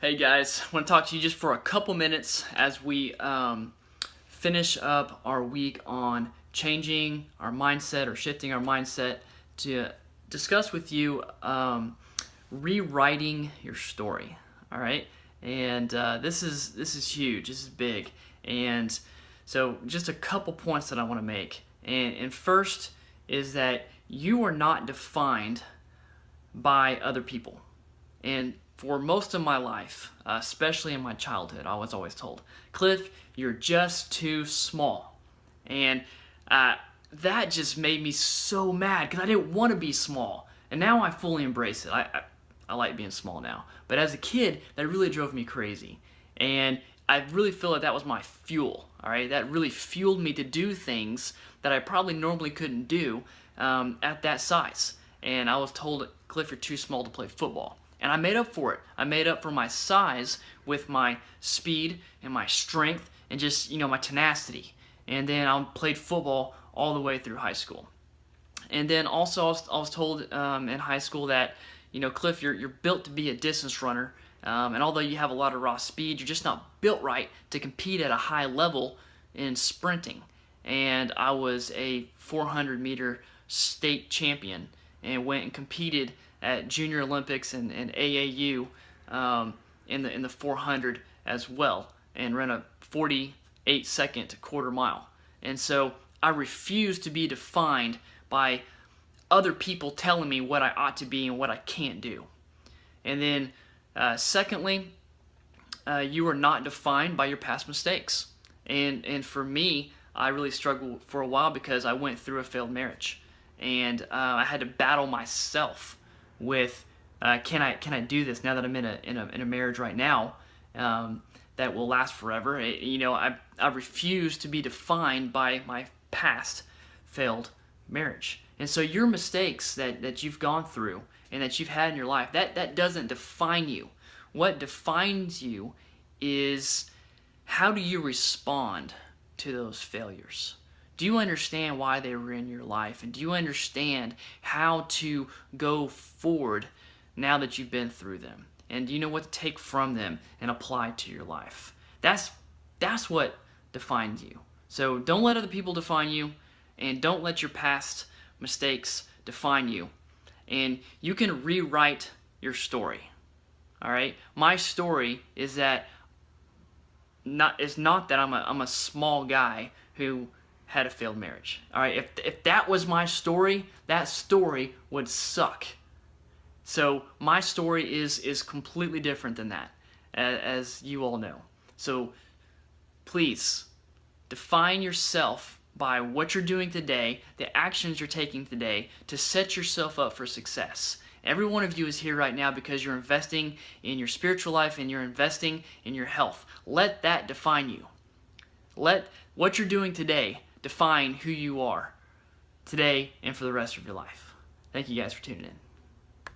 Hey guys, I want to talk to you just for a couple minutes as we finish up our week on changing our mindset or shifting our mindset to discuss with you rewriting your story. All right, and this is huge. This is big, and so just a couple points that I want to make. And first is that you are not defined by other people. And for most of my life, especially in my childhood, I was always told, Cliff, you're just too small. And that just made me so mad because I didn't want to be small. And now I fully embrace it. I like being small now. But as a kid, that really drove me crazy. And I really feel like that was my fuel. All right, that really fueled me to do things that I probably normally couldn't do at that size. And I was told, Cliff, you're too small to play football. And I made up for it. I made up for my size with my speed and my strength and just, my tenacity. And then I played football all the way through high school. And then also I was told in high school that, Cliff, you're built to be a distance runner. And although you have a lot of raw speed, you're just not built right to compete at a high level in sprinting. And I was a 400 meter state champion and went and competed at Junior Olympics and AAU in the 400 as well, and ran a 48-second quarter mile. And so I refuse to be defined by other people telling me what I ought to be and what I can't do. And then secondly, you are not defined by your past mistakes. And for me, I really struggled for a while because I went through a failed marriage, and I had to battle myself with can I do this now that I'm in a marriage right now that will last forever. I refuse to be defined by my past failed marriage. And so your mistakes that you've gone through and that you've had in your life, that doesn't define you. What defines you is how do you respond to those failures? Do you understand why they were in your life? And do you understand how to go forward now that you've been through them? And do you know what to take from them and apply to your life? That's what defines you. So don't let other people define you, and don't let your past mistakes define you. And you can rewrite your story. All right? My story is that it's not that I'm a small guy who had a failed marriage. All right, if that was my story, that story would suck. So my story is completely different than that, as you all know. So please define yourself by what you're doing today, the actions you're taking today to set yourself up for success. Every one of you is here right now because you're investing in your spiritual life and you're investing in your health. Let that define you. Let what you're doing today define who you are today and for the rest of your life. Thank you guys for tuning in.